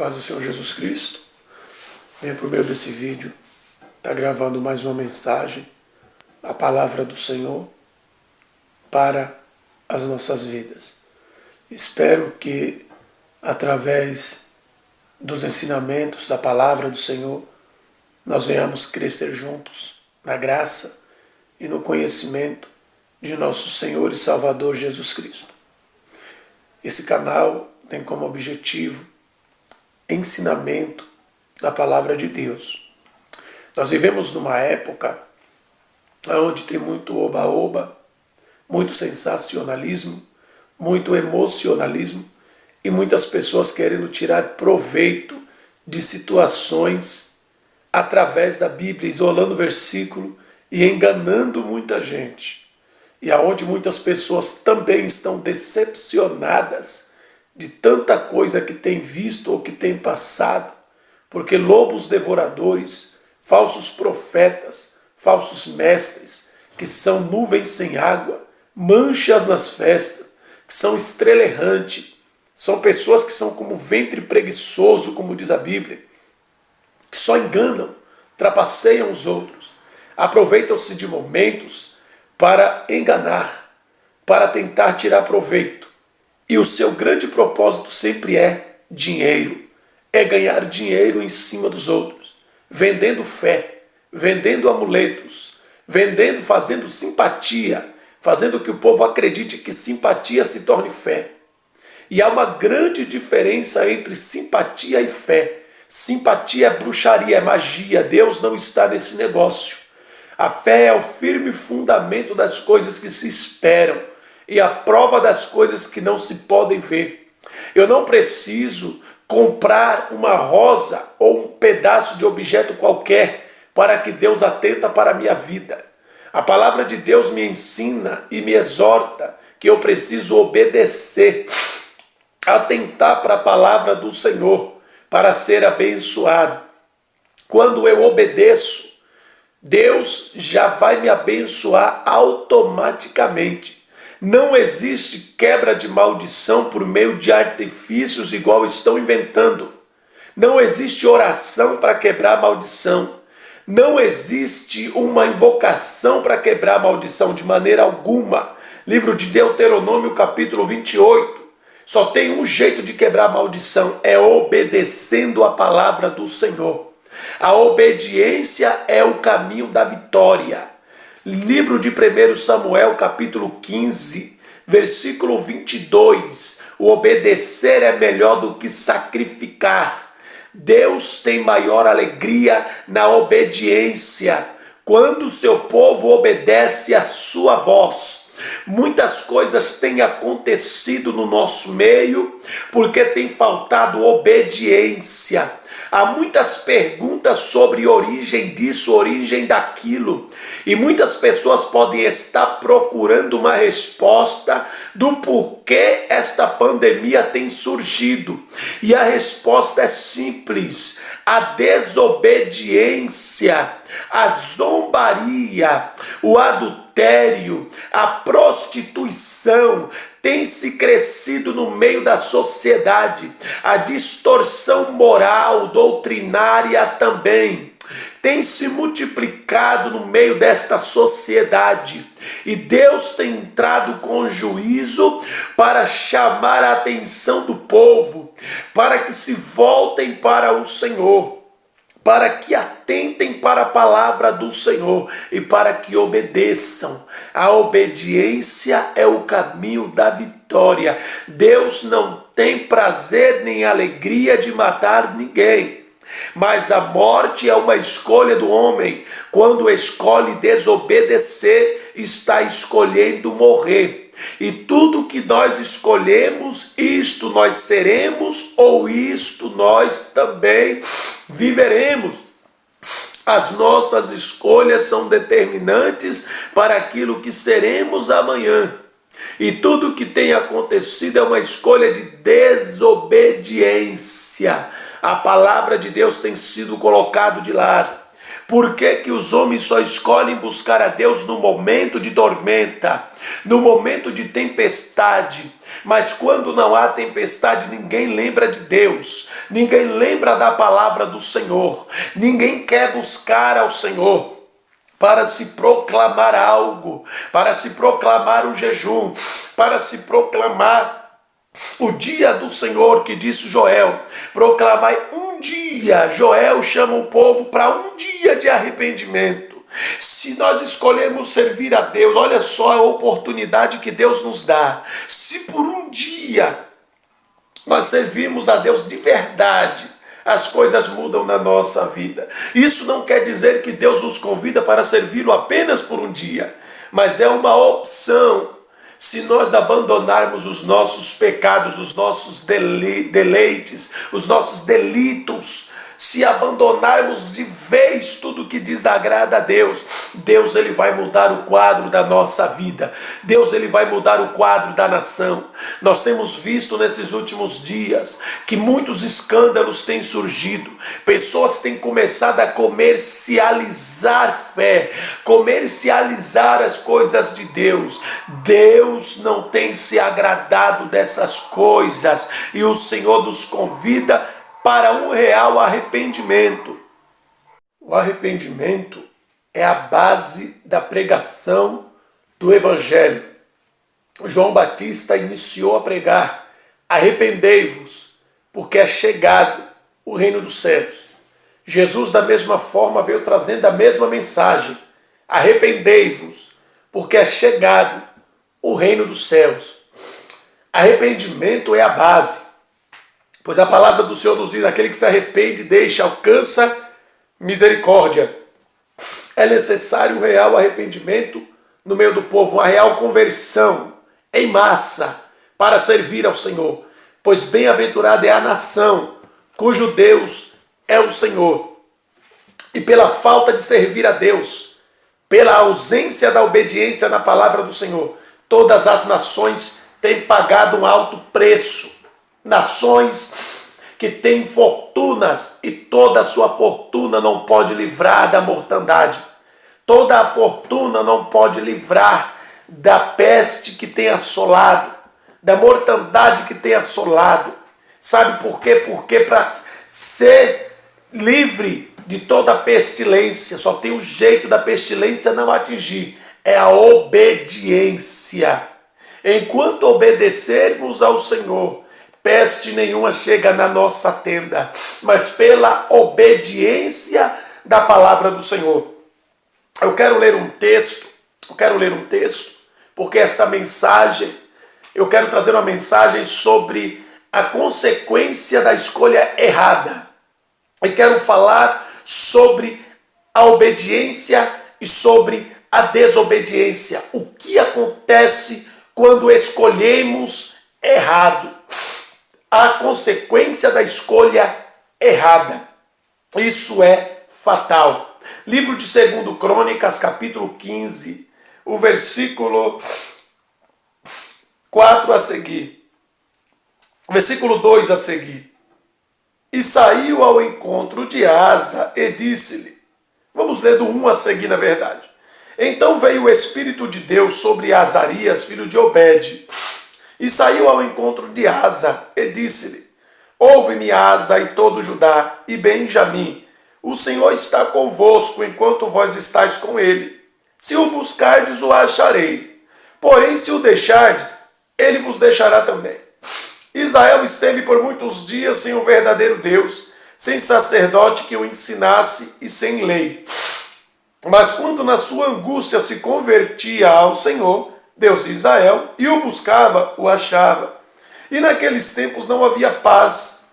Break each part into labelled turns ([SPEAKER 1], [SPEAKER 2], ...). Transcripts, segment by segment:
[SPEAKER 1] paz do Senhor Jesus Cristo. Venha por meio desse vídeo, está gravando mais uma mensagem, a palavra do Senhor para as nossas vidas. Espero que através dos ensinamentos da palavra do Senhor, nós venhamos crescer juntos na graça e no conhecimento de nosso Senhor e Salvador Jesus Cristo. Esse canal tem como objetivo ensinamento da palavra de Deus. Nós vivemos numa época onde tem muito oba-oba, muito sensacionalismo, muito emocionalismo e muitas pessoas querendo tirar proveito de situações através da Bíblia, isolando o versículo e enganando muita gente. E aonde muitas pessoas também estão decepcionadas de tanta coisa que tem visto ou que tem passado, porque lobos devoradores, falsos profetas, falsos mestres, que são nuvens sem água, manchas nas festas, que são estrela errante, são pessoas que são como ventre preguiçoso, como diz a Bíblia, que só enganam, trapaceiam os outros, aproveitam-se de momentos para enganar, para tentar tirar proveito. E o seu grande propósito sempre é dinheiro, é ganhar dinheiro em cima dos outros, vendendo fé, vendendo amuletos, vendendo, fazendo simpatia, fazendo que o povo acredite que simpatia se torne fé. E há uma grande diferença entre simpatia e fé. Simpatia é bruxaria, é magia. Deus não está nesse negócio. A fé é o firme fundamento das coisas que se esperam e a prova das coisas que não se podem ver. Eu não preciso comprar uma rosa ou um pedaço de objeto qualquer para que Deus atenta para a minha vida. A palavra de Deus me ensina e me exorta que eu preciso obedecer, atentar para a palavra do Senhor para ser abençoado. Quando eu obedeço, Deus já vai me abençoar automaticamente. Não existe quebra de maldição por meio de artifícios igual estão inventando. Não existe oração para quebrar a maldição. Não existe uma invocação para quebrar a maldição de maneira alguma. Livro de Deuteronômio, capítulo 28. Só tem um jeito de quebrar a maldição, é obedecendo a palavra do Senhor. A obediência é o caminho da vitória. Livro de 1 Samuel, capítulo 15, versículo 22. O obedecer é melhor do que sacrificar. Deus tem maior alegria na obediência, quando o seu povo obedece à sua voz. Muitas coisas têm acontecido no nosso meio porque tem faltado obediência. Há muitas perguntas sobre origem disso, origem daquilo. E muitas pessoas podem estar procurando uma resposta do porquê esta pandemia tem surgido. E a resposta é simples: a desobediência, a zombaria, o adultério, a prostituição tem se crescido no meio da sociedade. A distorção moral, doutrinária também tem se multiplicado no meio desta sociedade. E Deus tem entrado com juízo para chamar a atenção do povo, para que se voltem para o Senhor, para que atentem para a palavra do Senhor e para que obedeçam. A obediência é o caminho da vitória. Deus não tem prazer nem alegria de matar ninguém, mas a morte é uma escolha do homem. Quando escolhe desobedecer, está escolhendo morrer. E tudo que nós escolhemos, isto nós seremos, ou isto nós também viveremos. As nossas escolhas são determinantes para aquilo que seremos amanhã. E tudo que tem acontecido é uma escolha de desobediência. A palavra de Deus tem sido colocado de lado. Por que que os homens só escolhem buscar a Deus no momento de tormenta, no momento de tempestade? Mas quando não há tempestade, ninguém lembra de Deus, ninguém lembra da palavra do Senhor, ninguém quer buscar ao Senhor para se proclamar algo, para se proclamar um jejum, para se proclamar o dia do Senhor, que disse Joel, proclamai um dia. Joel chama o povo para um dia de arrependimento. Se nós escolhermos servir a Deus, olha só a oportunidade que Deus nos dá. Se por um dia nós servimos a Deus de verdade, as coisas mudam na nossa vida. Isso não quer dizer que Deus nos convida para servi-lo apenas por um dia, mas é uma opção. Se nós abandonarmos os nossos pecados, os nossos deleites, os nossos delitos, se abandonarmos de vez tudo que desagrada a Deus, Deus ele vai mudar o quadro da nossa vida. Deus ele vai mudar o quadro da nação. Nós temos visto nesses últimos dias que muitos escândalos têm surgido. Pessoas têm começado a comercializar fé, comercializar as coisas de Deus. Deus não tem se agradado dessas coisas e o Senhor nos convida para um real arrependimento. O arrependimento é a base da pregação do Evangelho. João Batista iniciou a pregar: arrependei-vos, porque é chegado o reino dos céus. Jesus, da mesma forma, veio trazendo a mesma mensagem: arrependei-vos, porque é chegado o reino dos céus. Arrependimento é a base. Pois a palavra do Senhor nos diz: aquele que se arrepende, deixa, alcança misericórdia. É necessário um real arrependimento no meio do povo, uma real conversão em massa para servir ao Senhor. Pois bem-aventurada é a nação cujo Deus é o Senhor. E pela falta de servir a Deus, pela ausência da obediência na palavra do Senhor, todas as nações têm pagado um alto preço. Nações que têm fortunas e toda a sua fortuna não pode livrar da mortandade. Toda a fortuna não pode livrar da peste que tem assolado, da mortandade que tem assolado. Sabe por quê? Porque para ser livre de toda pestilência, só tem um jeito da pestilência não atingir: é a obediência. Enquanto obedecermos ao Senhor, peste nenhuma chega na nossa tenda, mas pela obediência da palavra do Senhor. Eu quero ler um texto, porque esta mensagem, eu quero trazer uma mensagem sobre a consequência da escolha errada. Eu quero falar sobre a obediência e sobre a desobediência. O que acontece quando escolhemos errado? A consequência da escolha errada. Isso é fatal. Livro de 2 Crônicas, capítulo 15, o versículo 4 a seguir. Versículo 2 a seguir. E saiu ao encontro de Asa e disse-lhe. Vamos ler do 1 a seguir, na verdade. Então veio o Espírito de Deus sobre Azarias, filho de Obed, e saiu ao encontro de Asa e disse-lhe: ouve-me, Asa, e todo Judá e Benjamim, o Senhor está convosco enquanto vós estáis com ele. Se o buscardes, o achareis. Porém, se o deixardes, ele vos deixará também. Israel esteve por muitos dias sem o verdadeiro Deus, sem sacerdote que o ensinasse e sem lei. Mas quando na sua angústia se convertia ao Senhor, Deus de Israel, e o buscava, o achava. E naqueles tempos não havia paz,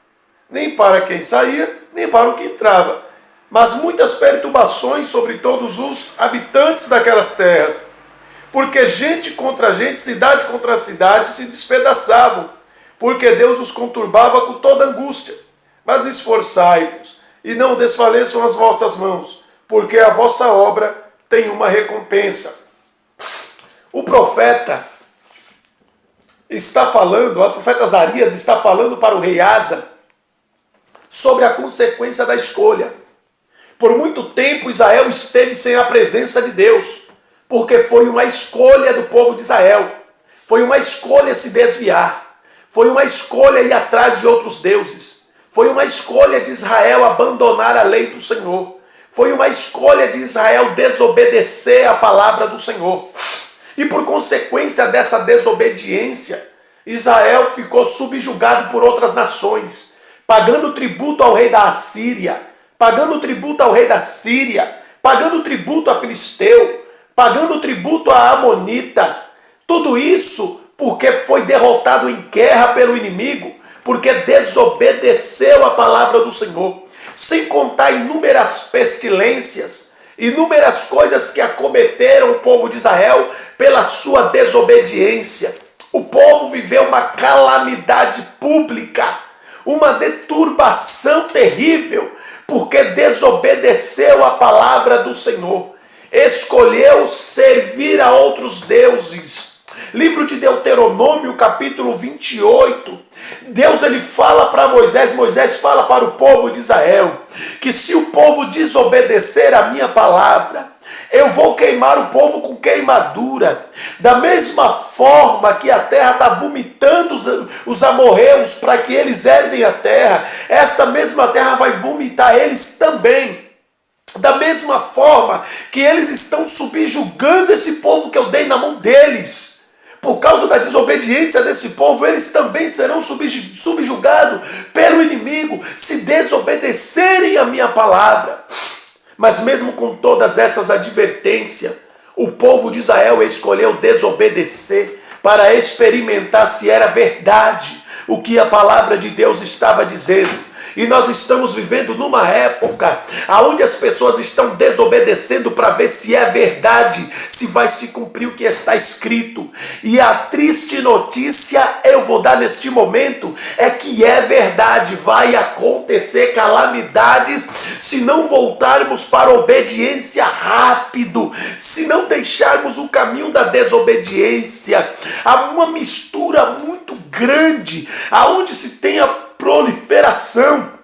[SPEAKER 1] nem para quem saía, nem para o que entrava, mas muitas perturbações sobre todos os habitantes daquelas terras, porque gente contra gente, cidade contra cidade se despedaçavam, porque Deus os conturbava com toda angústia. Mas esforçai-vos, e não desfaleçam as vossas mãos, porque a vossa obra tem uma recompensa. O profeta está falando, o profeta Azarias está falando para o rei Asa sobre a consequência da escolha. Por muito tempo Israel esteve sem a presença de Deus, porque foi uma escolha do povo de Israel. Foi uma escolha se desviar. Foi uma escolha ir atrás de outros deuses. Foi uma escolha de Israel abandonar a lei do Senhor. Foi uma escolha de Israel desobedecer a palavra do Senhor. E por consequência dessa desobediência, Israel ficou subjugado por outras nações, pagando tributo ao rei da Assíria, pagando tributo ao rei da Síria, pagando tributo a Filisteu, pagando tributo a Amonita. Tudo isso porque foi derrotado em guerra pelo inimigo, porque desobedeceu a palavra do Senhor. Sem contar inúmeras pestilências, inúmeras coisas que acometeram o povo de Israel pela sua desobediência. O povo viveu uma calamidade pública, uma deturbação terrível, porque desobedeceu a palavra do Senhor, escolheu servir a outros deuses. Livro de Deuteronômio, capítulo 28, Deus ele fala para Moisés, Moisés fala para o povo de Israel, que se o povo desobedecer a minha palavra, eu vou queimar o povo com queimadura. Da mesma forma que a terra está vomitando os amorreus para que eles herdem a terra, esta mesma terra vai vomitar eles também. Da mesma forma que eles estão subjugando esse povo que eu dei na mão deles, por causa da desobediência desse povo, eles também serão subjugados pelo inimigo, se desobedecerem a minha palavra. Mas mesmo com todas essas advertências, o povo de Israel escolheu desobedecer para experimentar se era verdade o que a palavra de Deus estava dizendo. E nós estamos vivendo numa época onde as pessoas estão desobedecendo para ver se é verdade, se vai se cumprir o que está escrito. E a triste notícia eu vou dar neste momento é que é verdade, vai acontecer calamidades se não voltarmos para a obediência rápido, se não deixarmos o caminho da desobediência. Há uma mistura muito grande, aonde se tem a proliferação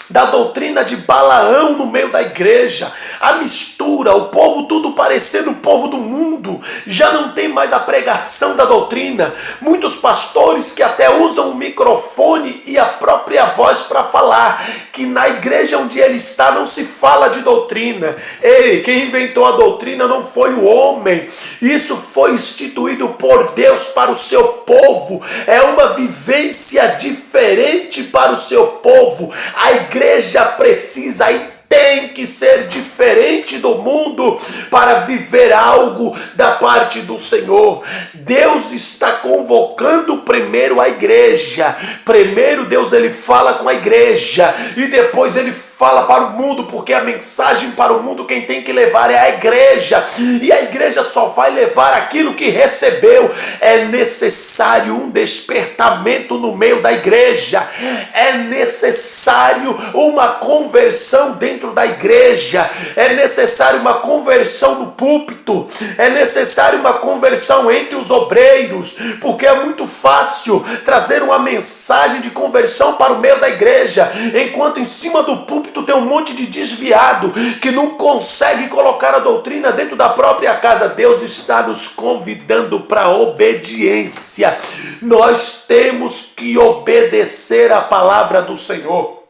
[SPEAKER 1] da doutrina de Balaão no meio da igreja, a mistura, o povo tudo parecendo o povo do mundo, já não tem mais a pregação da doutrina, muitos pastores que até usam o microfone e a própria voz para falar, que na igreja onde ele está não se fala de doutrina. Ei, quem inventou a doutrina não foi o homem, isso foi instituído por Deus para o seu povo, é uma vivência diferente para o seu povo. A igreja precisa e tem que ser diferente do mundo para viver algo da parte do Senhor. Deus está convocando primeiro a igreja. Primeiro Deus ele fala com a igreja e depois ele fala para o mundo, porque a mensagem para o mundo quem tem que levar é a igreja, e a igreja só vai levar aquilo que recebeu. É necessário um despertamento no meio da igreja, é necessário uma conversão dentro da igreja, é necessário uma conversão no púlpito, é necessário uma conversão entre os obreiros, porque é muito fácil trazer uma mensagem de conversão para o meio da igreja, enquanto em cima do púlpito tem um monte de desviado que não consegue colocar a doutrina dentro da própria casa. Deus está nos convidando para a obediência. Nós temos que obedecer a palavra do Senhor.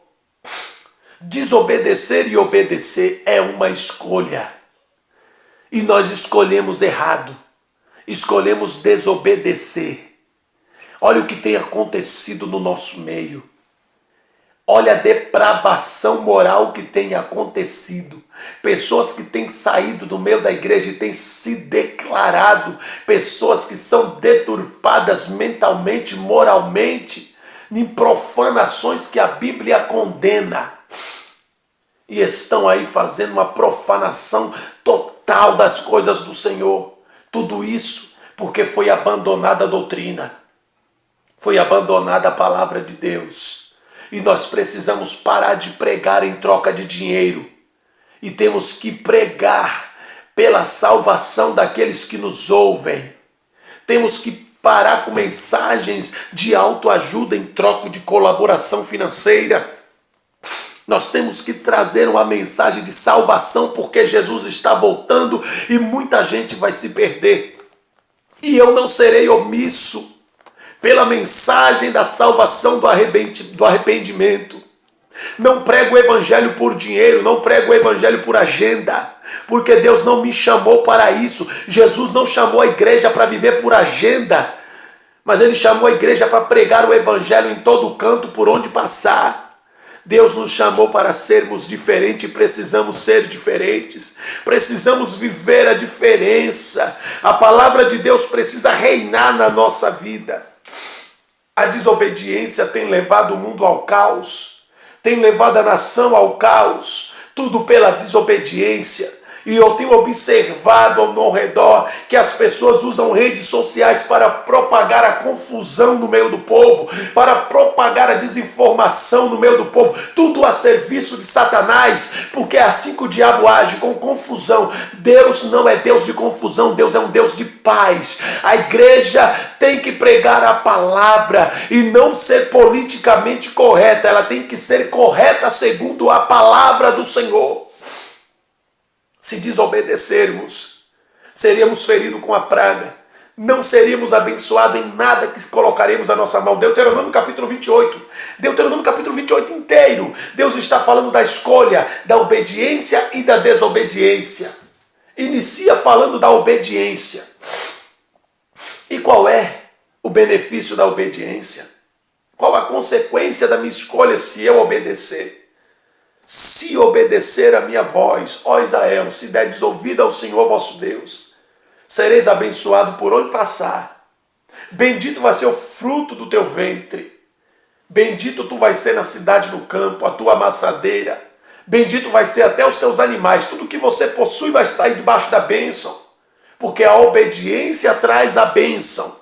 [SPEAKER 1] Desobedecer e obedecer é uma escolha. E nós escolhemos errado. Escolhemos desobedecer. Olha o que tem acontecido no nosso meio. Olha a depravação moral que tem acontecido. Pessoas que têm saído do meio da igreja e têm se declarado pessoas que são deturpadas mentalmente, moralmente, em profanações que a Bíblia condena. E estão aí fazendo uma profanação total das coisas do Senhor. Tudo isso porque foi abandonada a doutrina. Foi abandonada a palavra de Deus. E nós precisamos parar de pregar em troca de dinheiro. E temos que pregar pela salvação daqueles que nos ouvem. Temos que parar com mensagens de autoajuda em troca de colaboração financeira. Nós temos que trazer uma mensagem de salvação, porque Jesus está voltando e muita gente vai se perder. E eu não serei omisso pela mensagem da salvação do arrependimento. Não prego o evangelho por dinheiro, não prego o evangelho por agenda, porque Deus não me chamou para isso. Jesus não chamou a igreja para viver por agenda, mas Ele chamou a igreja para pregar o evangelho em todo canto, por onde passar. Deus nos chamou para sermos diferentes, precisamos ser diferentes, precisamos viver a diferença. A palavra de Deus precisa reinar na nossa vida. A desobediência tem levado o mundo ao caos, tem levado a nação ao caos, tudo pela desobediência. E eu tenho observado ao meu redor que as pessoas usam redes sociais para propagar a confusão no meio do povo, para propagar a desinformação no meio do povo, tudo a serviço de Satanás, porque é assim que o diabo age, com confusão. Deus não é Deus de confusão, Deus é um Deus de paz. A igreja tem que pregar a palavra e não ser politicamente correta, ela tem que ser correta segundo a palavra do Senhor. Se desobedecermos, seríamos feridos com a praga, não seríamos abençoados em nada que colocaremos a nossa mão. Deuteronômio capítulo 28, Deuteronômio capítulo 28 inteiro, Deus está falando da escolha, da obediência e da desobediência. Inicia falando da obediência. E qual é o benefício da obediência? Qual a consequência da minha escolha se eu obedecer? Se obedecer a minha voz, ó Israel, se deres ouvido ao Senhor vosso Deus, sereis abençoado por onde passar. Bendito vai ser o fruto do teu ventre. Bendito tu vai ser na cidade, no campo, a tua amassadeira. Bendito vai ser até os teus animais. Tudo que você possui vai estar aí debaixo da bênção. Porque a obediência traz a bênção.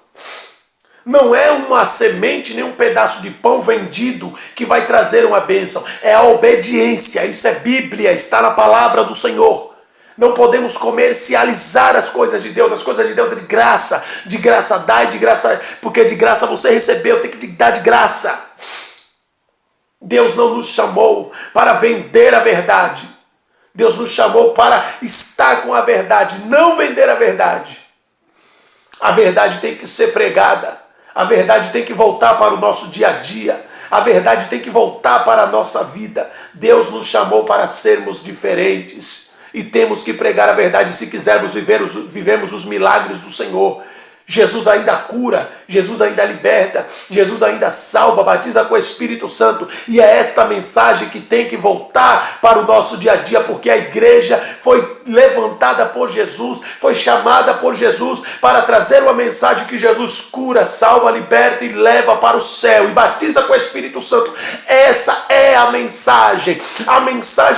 [SPEAKER 1] Não é uma semente nem um pedaço de pão vendido que vai trazer uma bênção. É a obediência. Isso é Bíblia, está na palavra do Senhor. Não podemos comercializar as coisas de Deus. As coisas de Deus é de graça. De graça dá e de graça... Porque de graça você recebeu, tem que te dar de graça. Deus não nos chamou para vender a verdade. Deus nos chamou para estar com a verdade, não vender a verdade. A verdade tem que ser pregada. A verdade tem que voltar para o nosso dia a dia. A verdade tem que voltar para a nossa vida. Deus nos chamou para sermos diferentes. E temos que pregar a verdade se quisermos vivermos os milagres do Senhor. Jesus ainda cura, Jesus ainda liberta, Jesus ainda salva, batiza com o Espírito Santo. E é esta mensagem que tem que voltar para o nosso dia a dia, porque a igreja foi levantada por Jesus, foi chamada por Jesus para trazer uma mensagem que Jesus cura, salva, liberta e leva para o céu e batiza com o Espírito Santo. Essa é a mensagem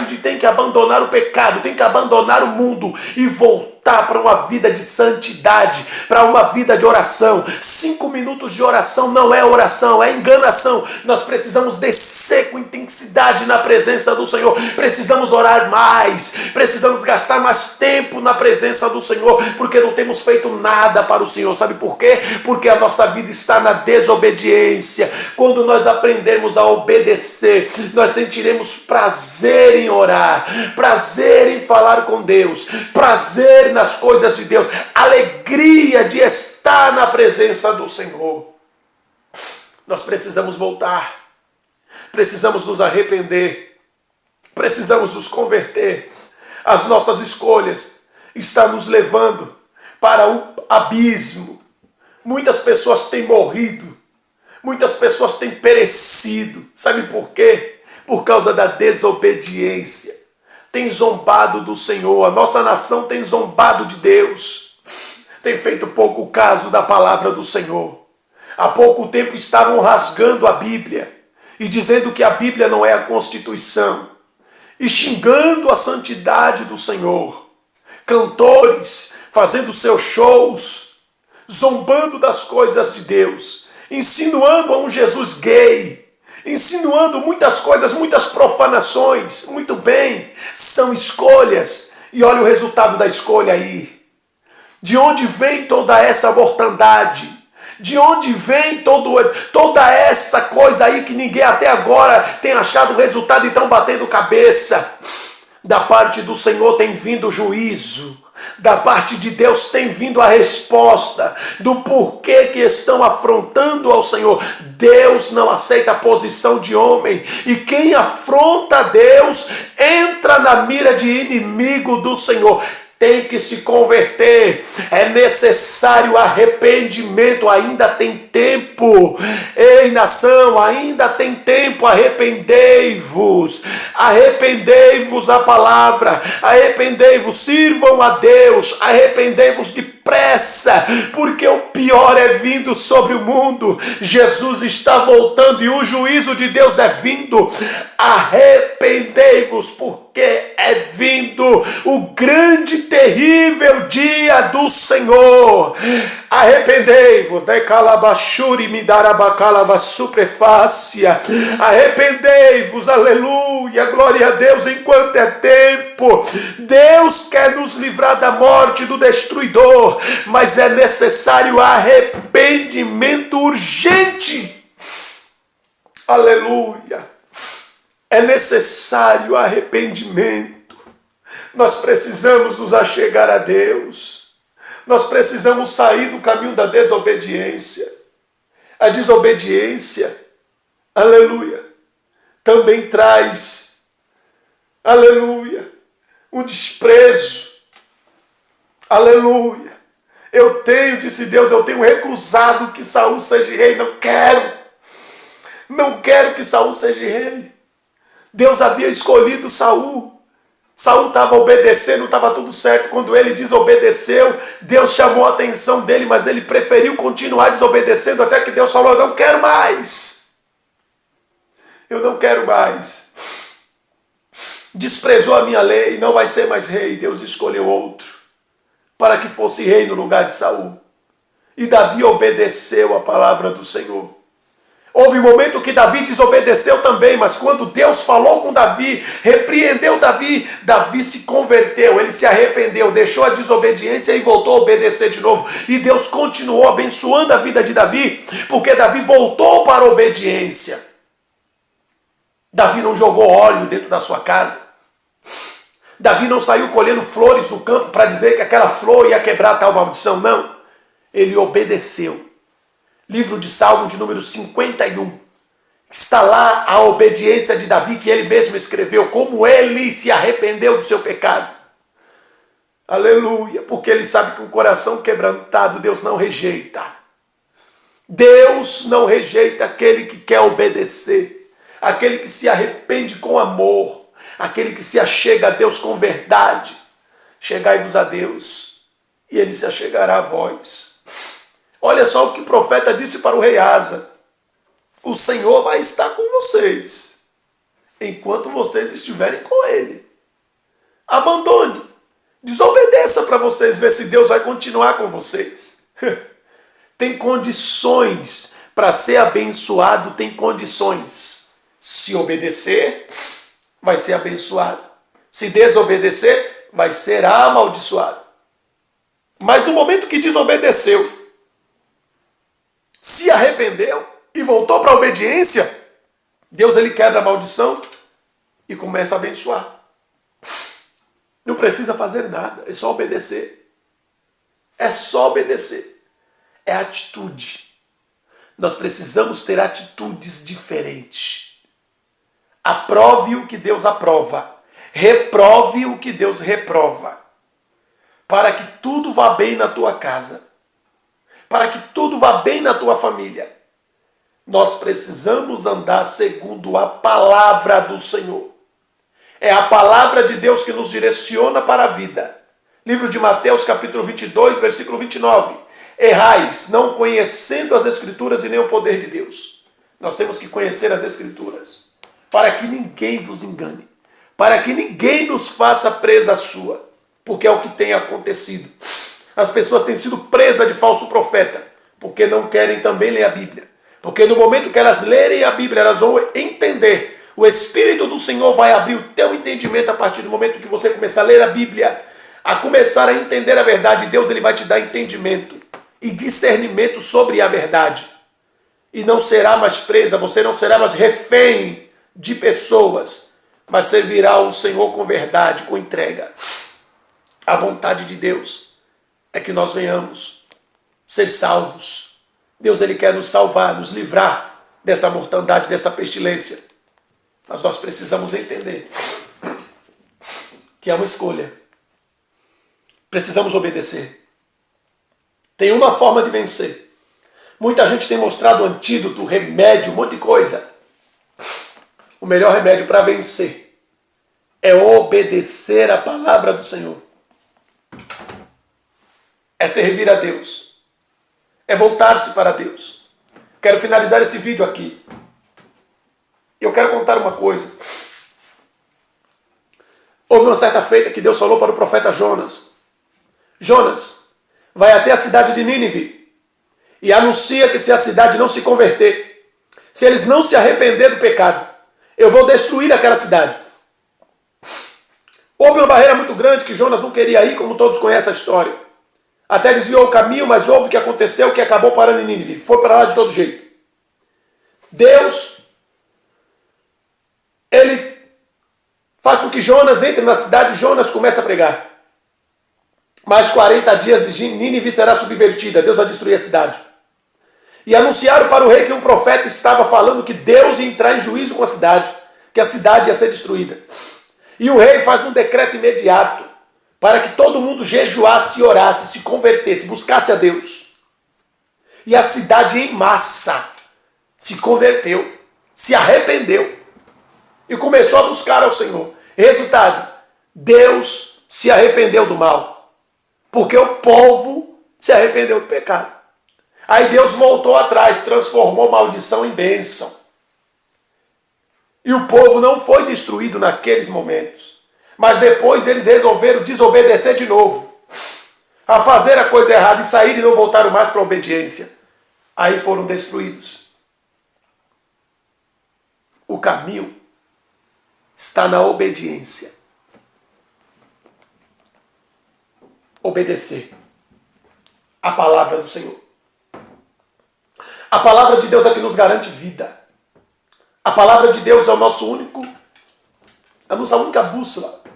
[SPEAKER 1] de tem que abandonar o pecado, tem que abandonar o mundo e voltar para uma vida de santidade, para uma vida de oração. 5 minutos de oração não é oração, é enganação. Nós precisamos descer com intensidade na presença do Senhor. Precisamos orar mais, precisamos gastar mais tempo na presença do Senhor, porque não temos feito nada para o Senhor. Sabe por quê? Porque a nossa vida está na desobediência. Quando nós aprendermos a obedecer, nós sentiremos prazer em orar, prazer em falar com Deus, prazer nas coisas de Deus, alegria de estar na presença do Senhor. Nós precisamos voltar, precisamos nos arrepender, precisamos nos converter. As nossas escolhas estão nos levando para um abismo. Muitas pessoas têm morrido, muitas pessoas têm perecido. Sabe por quê? Por causa da desobediência. Tem zombado do Senhor, a nossa nação tem zombado de Deus, tem feito pouco caso da palavra do Senhor. Há pouco tempo estavam rasgando a Bíblia e dizendo que a Bíblia não é a Constituição e xingando a santidade do Senhor. Cantores fazendo seus shows, zombando das coisas de Deus, insinuando a um Jesus gay, insinuando muitas coisas, muitas profanações. Muito bem, são escolhas. E olha o resultado da escolha aí. De onde vem toda essa mortandade? De onde vem toda essa coisa aí que ninguém até agora tem achado o resultado e estão batendo cabeça? Da parte do Senhor tem vindo o juízo. Da parte de Deus tem vindo a resposta do porquê que estão afrontando ao Senhor. Deus não aceita a posição de homem. E quem afronta Deus entra na mira de inimigo do Senhor. Tem que se converter, é necessário arrependimento, ainda tem tempo. Ei, nação, ainda tem tempo, arrependei-vos a palavra, arrependei-vos, sirvam a Deus, arrependei-vos depressa, porque o pior é vindo sobre o mundo. Jesus está voltando e o juízo de Deus é vindo. Arrependei-vos, porque é vindo o grande, terrível dia do Senhor. Arrependei-vos, arrependei-vos, aleluia, glória a Deus, enquanto é tempo. Deus quer nos livrar da morte do destruidor, mas é necessário arrependimento urgente. Aleluia. É necessário arrependimento. Nós precisamos nos achegar a Deus. Nós precisamos sair do caminho da desobediência. A desobediência, aleluia, também traz, aleluia, um desprezo. Aleluia. Disse Deus, eu tenho recusado que Saul seja rei. Não quero que Saul seja rei. Deus havia escolhido Saul. Saul estava obedecendo, estava tudo certo. Quando ele desobedeceu, Deus chamou a atenção dele, mas ele preferiu continuar desobedecendo até que Deus falou, não quero mais. Eu não quero mais. Desprezou a minha lei, não vai ser mais rei. Deus escolheu outro para que fosse rei no lugar de Saul. E Davi obedeceu a palavra do Senhor. Houve um momento que Davi desobedeceu também, mas quando Deus falou com Davi, repreendeu Davi, Davi se converteu, ele se arrependeu, deixou a desobediência e voltou a obedecer de novo. E Deus continuou abençoando a vida de Davi, porque Davi voltou para a obediência. Davi não jogou óleo dentro da sua casa. Davi não saiu colhendo flores no campo para dizer que aquela flor ia quebrar tal maldição, não. Ele obedeceu. Livro de Salmo de número 51. Está lá a obediência de Davi que ele mesmo escreveu, como ele se arrependeu do seu pecado. Aleluia, porque ele sabe que um coração quebrantado Deus não rejeita. Deus não rejeita aquele que quer obedecer, aquele que se arrepende com amor, aquele que se achega a Deus com verdade. Chegai-vos a Deus e ele se achegará a vós. Olha só o que o profeta disse para o rei Asa. O Senhor vai estar com vocês, enquanto vocês estiverem com ele. Abandone, desobedeça para vocês ver se Deus vai continuar com vocês. Tem condições para ser abençoado, tem condições. Se obedecer, vai ser abençoado. Se desobedecer, vai ser amaldiçoado. Mas no momento que desobedeceu, se arrependeu e voltou para a obediência, Deus ele quebra a maldição e começa a abençoar. Não precisa fazer nada, é só obedecer. É só obedecer. É atitude. Nós precisamos ter atitudes diferentes. Aprove o que Deus aprova. Reprove o que Deus reprova. Para que tudo vá bem na tua casa. Para que tudo vá bem na tua família. Nós precisamos andar segundo a palavra do Senhor. É a palavra de Deus que nos direciona para a vida. Livro de Mateus, capítulo 22, versículo 29. Errais, não conhecendo as Escrituras e nem o poder de Deus. Nós temos que conhecer as Escrituras, para que ninguém vos engane, para que ninguém nos faça presa sua, porque é o que tem acontecido. As pessoas têm sido presas de falso profeta, porque não querem também ler a Bíblia. Porque no momento que elas lerem a Bíblia, elas vão entender. O Espírito do Senhor vai abrir o teu entendimento a partir do momento que você começar a ler a Bíblia, a começar a entender a verdade. Deus ele vai te dar entendimento. e discernimento sobre a verdade. E não será mais presa, você não será mais refém de pessoas, mas servirá o Senhor com verdade, com entrega. A vontade de Deus é que nós venhamos ser salvos. Deus, Ele quer nos salvar, nos livrar dessa mortandade, dessa pestilência. Mas nós precisamos entender que é uma escolha. Precisamos obedecer. Tem uma forma de vencer. Muita gente tem mostrado antídoto, remédio, um monte de coisa. O melhor remédio para vencer é obedecer a palavra do Senhor. É servir a Deus. É voltar-se para Deus. Quero finalizar esse vídeo aqui. Eu quero contar uma coisa. Houve uma certa feita que Deus falou para o profeta Jonas. Jonas, vai até a cidade de Nínive e anuncia que se a cidade não se converter, se eles não se arrepender do pecado, eu vou destruir aquela cidade. Houve uma barreira muito grande que Jonas não queria ir, como todos conhecem a história. Até desviou o caminho, mas houve o que aconteceu, que acabou parando em Nínive. Foi para lá de todo jeito. Deus, Ele faz com que Jonas entre na cidade e Jonas começa a pregar. Mais 40 dias e Nínive será subvertida. Deus vai destruir a cidade. E anunciaram para o rei que um profeta estava falando que Deus ia entrar em juízo com a cidade, que a cidade ia ser destruída. E o rei faz um decreto imediato para que todo mundo jejuasse e orasse, se convertesse, buscasse a Deus. E a cidade em massa se converteu, se arrependeu e começou a buscar ao Senhor. Resultado, Deus se arrependeu do mal, porque o povo se arrependeu do pecado. Aí Deus voltou atrás, transformou maldição em bênção. E o povo não foi destruído naqueles momentos. Mas depois eles resolveram desobedecer de novo, a fazer a coisa errada e sair e não voltaram mais para a obediência. Aí foram destruídos. O caminho está na obediência. Obedecer a palavra do Senhor. A palavra de Deus é que nos garante vida. A palavra de Deus é o nosso único, a nossa única bússola.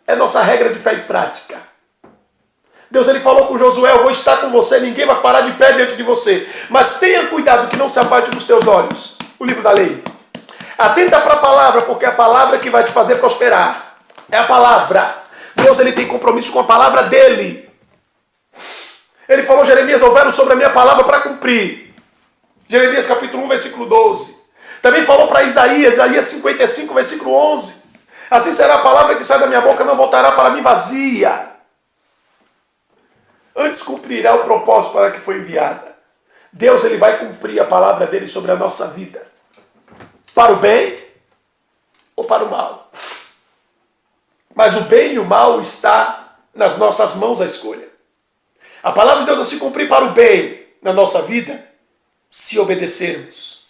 [SPEAKER 1] É nossa regra de fé e prática. Deus, Ele falou com Josué, eu vou estar com você, ninguém vai parar de pé diante de você. Mas tenha cuidado que não se aparte dos teus olhos. O livro da lei. Atenta para a palavra, porque é a palavra que vai te fazer prosperar. É a palavra. Deus, Ele tem compromisso com a palavra dEle. Ele falou, Jeremias, houveram sobre a minha palavra para cumprir. Jeremias capítulo 1, versículo 12. Também falou para Isaías 55, versículo 11. Assim será a palavra que sai da minha boca, não voltará para mim vazia. Antes cumprirá o propósito para que foi enviada. Deus, Ele vai cumprir a palavra dEle sobre a nossa vida. Para o bem ou para o mal. Mas o bem e o mal está nas nossas mãos a escolha. A palavra de Deus vai se cumprir para o bem na nossa vida, se obedecermos.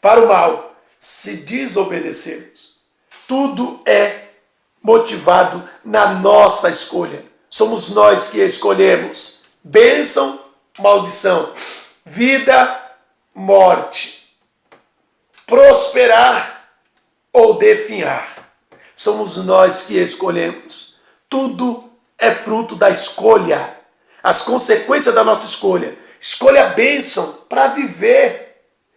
[SPEAKER 1] Para o mal, se desobedecermos. Tudo é motivado na nossa escolha. Somos nós que escolhemos. Bênção, maldição. Vida, morte. Prosperar ou definhar. Somos nós que escolhemos. Tudo é fruto da escolha. As consequências da nossa escolha. Escolha a bênção para viver.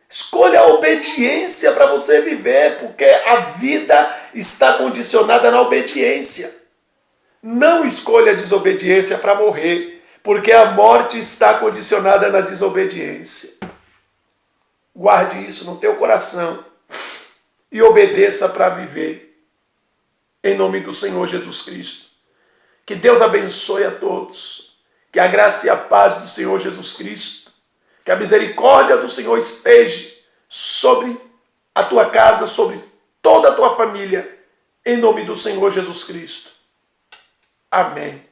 [SPEAKER 1] Escolha a obediência para você viver, porque a vida está condicionada na obediência. Não escolha a desobediência para morrer, porque a morte está condicionada na desobediência. Guarde isso no teu coração e obedeça para viver. Em nome do Senhor Jesus Cristo. Que Deus abençoe a todos. Que a graça e a paz do Senhor Jesus Cristo, que a misericórdia do Senhor esteja sobre a tua casa, sobre toda a tua família, em nome do Senhor Jesus Cristo. Amém.